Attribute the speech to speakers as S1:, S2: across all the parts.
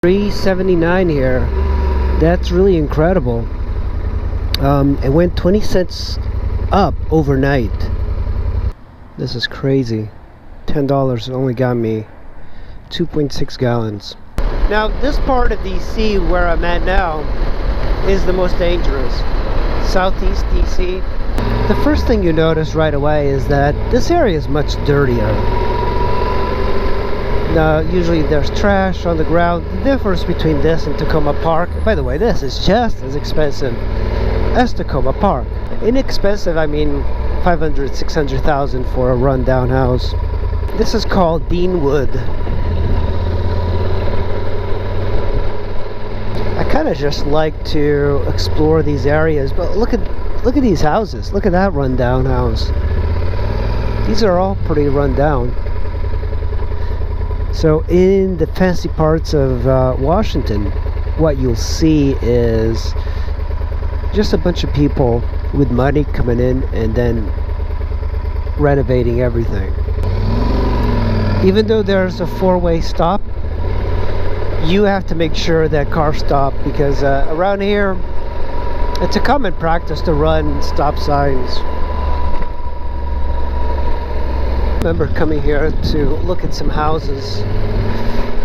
S1: $3.79 here. That's really incredible. It went 20 cents up overnight. This is crazy. $10 only got me 2.6 gallons. Now this part of DC where I'm at now is the most dangerous. Southeast DC. The first thing you notice right away is that this area is much dirtier. Now usually there's trash on the ground. The difference between this and Tacoma Park, by the way, this is just as expensive as Tacoma Park. Inexpensive, I mean 500, 600,000 for a rundown house. This is called Deanwood. I kind of just like to explore these areas, but look at these houses. Look at that rundown house. These are all pretty run down. So in the fancy parts of Washington, what you'll see is just a bunch of people with money coming in and then renovating everything. Even though there's a four-way stop, you have to make sure that cars stop, because around here it's a common practice to run stop signs. I remember coming here to look at some houses.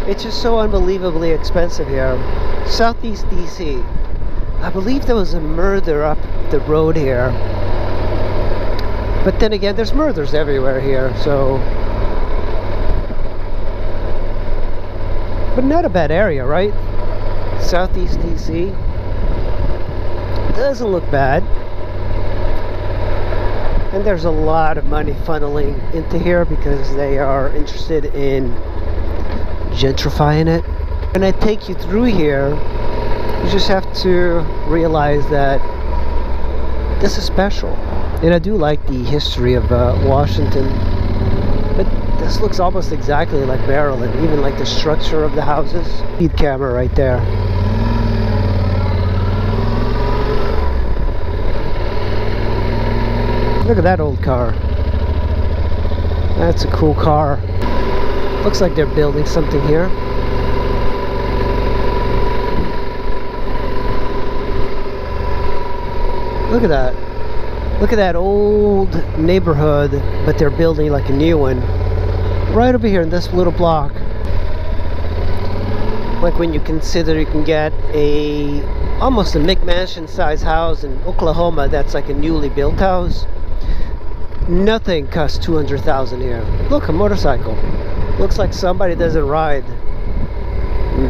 S1: It's just so unbelievably expensive here. Southeast DC. I believe there was a murder up the road here. But then again, there's murders everywhere here, so... But not a bad area, right? Southeast DC. Doesn't look bad. And there's a lot of money funneling into here because they are interested in gentrifying it. When I take you through here, you just have to realize that this is special. And I do like the history of Washington, but this looks almost exactly like Maryland, even like the structure of the houses. Speed camera right there. Look at that old car. That's a cool car. Looks like they're building something here. Look at that. Look at that old neighborhood, but they're building like a new one. Right over here in this little block. Like when you consider you can get almost a McMansion size house in Oklahoma that's like a newly built house. Nothing costs $200,000 here. Look, a motorcycle. Looks like somebody doesn't ride.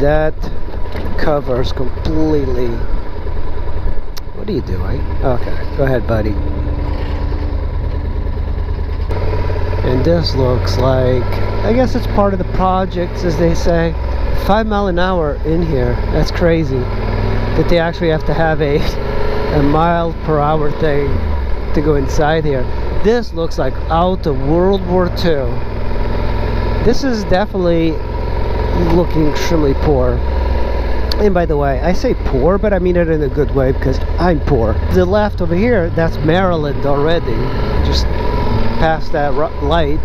S1: That covers completely. What are you doing? Okay, go ahead, buddy. And this looks like, I guess it's part of the projects, as they say. 5 miles an hour in here. That's crazy. That they actually have to have a mile per hour thing to go inside here. This looks like out of World War II. This is definitely looking extremely poor. And by the way, I say poor, but I mean it in a good way because I'm poor. The left over here, that's Maryland already. Just past that light.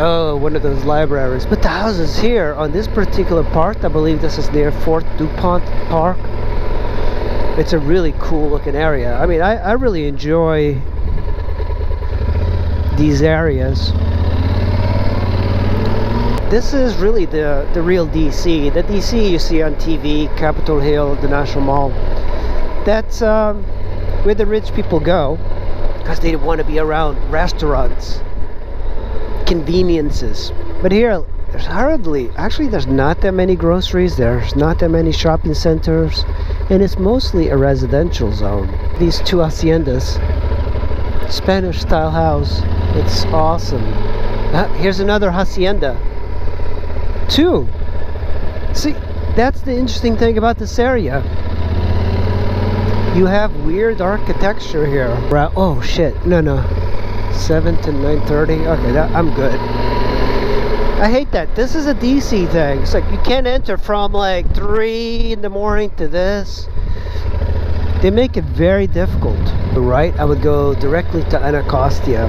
S1: Oh, one of those libraries. But the houses here on this particular part, I believe this is near Fort DuPont Park. It's a really cool looking area. I mean, I really enjoy these areas. This is really the real DC. The DC you see on TV, Capitol Hill, the National Mall. That's where the rich people go because they want to be around restaurants, conveniences. But here, there's hardly, actually there's not that many groceries, there's not that many shopping centers, and it's mostly a residential zone. These two haciendas, Spanish style house, it's awesome. Here's another hacienda. Two. See, that's the interesting thing about this area. You have weird architecture here. Oh shit, no. 7 to 9:30. Okay, I'm good. I hate that. This is a DC thing. It's like you can't enter from like 3 in the morning to this. They make it very difficult. Right, I would go directly to Anacostia.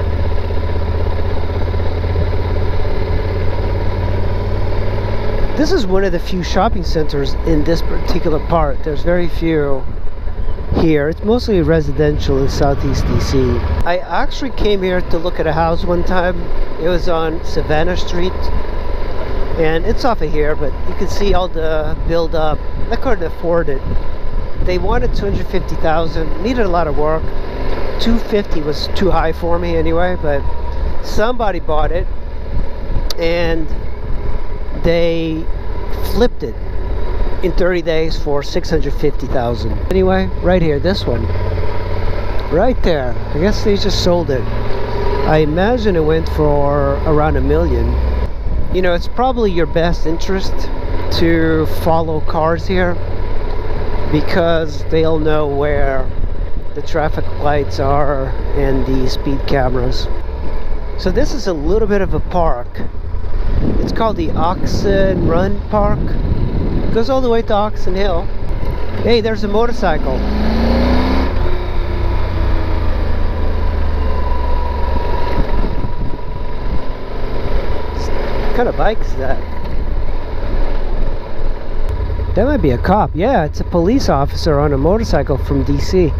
S1: This is one of the few shopping centers in this particular part. There's very few here. It's mostly residential in Southeast DC. I actually came here to look at a house one time. It was on Savannah Street, and it's off of here, but you can see all the build up. I couldn't afford it. They wanted $250,000, needed a lot of work. $250 was too high for me anyway, but somebody bought it and they flipped it in 30 days for $650,000. Anyway, right here, this one. Right there. I guess they just sold it. I imagine it went for around $1 million. You know, it's probably your best interest to follow cars here because they'll know where the traffic lights are and the speed cameras. So this is a little bit of a park. It's called the Oxen Run Park. It goes all the way to Oxen Hill. Hey, there's a motorcycle. What kind of bike is that? That might be a cop. Yeah, it's a police officer on a motorcycle from DC.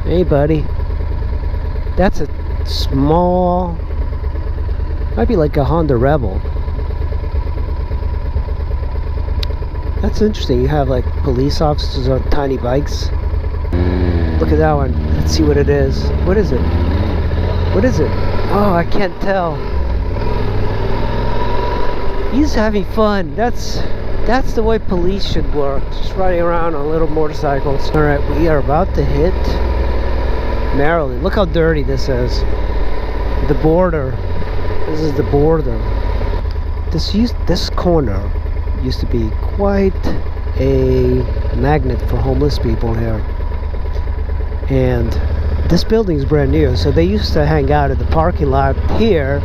S1: Hey, buddy. That's a small... might be like a Honda Rebel. That's interesting. You have like police officers on tiny bikes. Look at that one. Let's see what it is. What is it? What is it? Oh, I can't tell. He's having fun. That's the way police should work. Just riding around on little motorcycles. Alright, we are about to hit Maryland. Look how dirty this is. The border. This is the border. This corner used to be quite a magnet for homeless people here. And this building is brand new, so they used to hang out at the parking lot here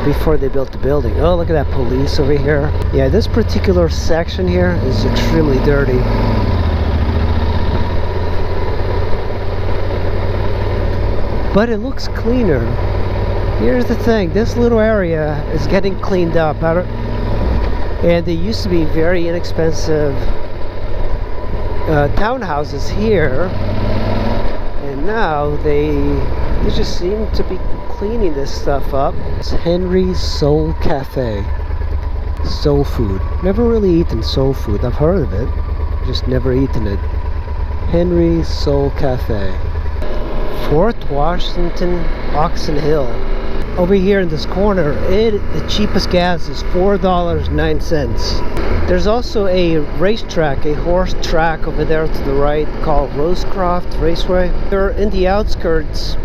S1: before they built the building. Oh, look at that police over here. Yeah, this particular section here is extremely dirty. But it looks cleaner. Here's the thing, this little area is getting cleaned up. And they used to be very inexpensive townhouses here. And now they just seem to be cleaning this stuff up. It's Henry's Soul Cafe. Soul food. Never really eaten soul food. I've heard of it, just never eaten it. Henry's Soul Cafe. Fort Washington, Oxen Hill. Over here in this corner, the cheapest gas is $4.09. There's also a racetrack, a horse track over there to the right called Rosecroft Raceway. They're in the outskirts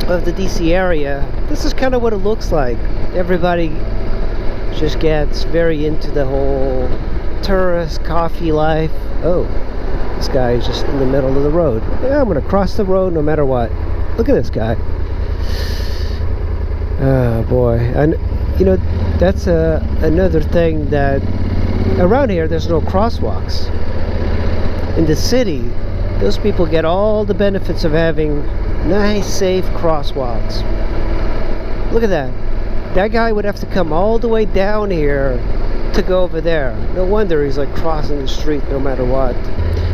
S1: of the DC area. This is kind of what it looks like. Everybody just gets very into the whole tourist coffee life. Oh, this guy is just in the middle of the road. Yeah, I'm gonna cross the road no matter what. Look at this guy. Oh boy. And you know, that's another thing that around here there's no crosswalks. In the city, those people get all the benefits of having nice, safe crosswalks. Look at that. That guy would have to come all the way down here to go over there. No wonder he's like crossing the street no matter what.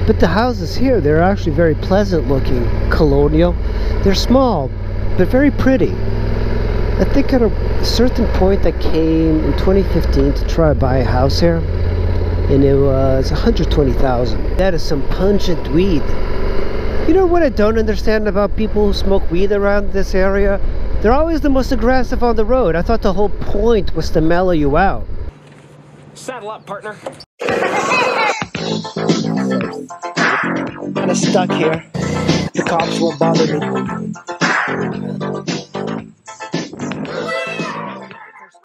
S1: But the houses here, they're actually very pleasant looking. Colonial. They're small, but very pretty. I think at a certain point I came in 2015 to try to buy a house here, and it was $120,000. That is some pungent weed. You know what I don't understand about people who smoke weed around this area? They're always the most aggressive on the road. I thought the whole point was to mellow you out.
S2: Saddle up, partner.
S1: Kind of stuck here. The cops won't bother me.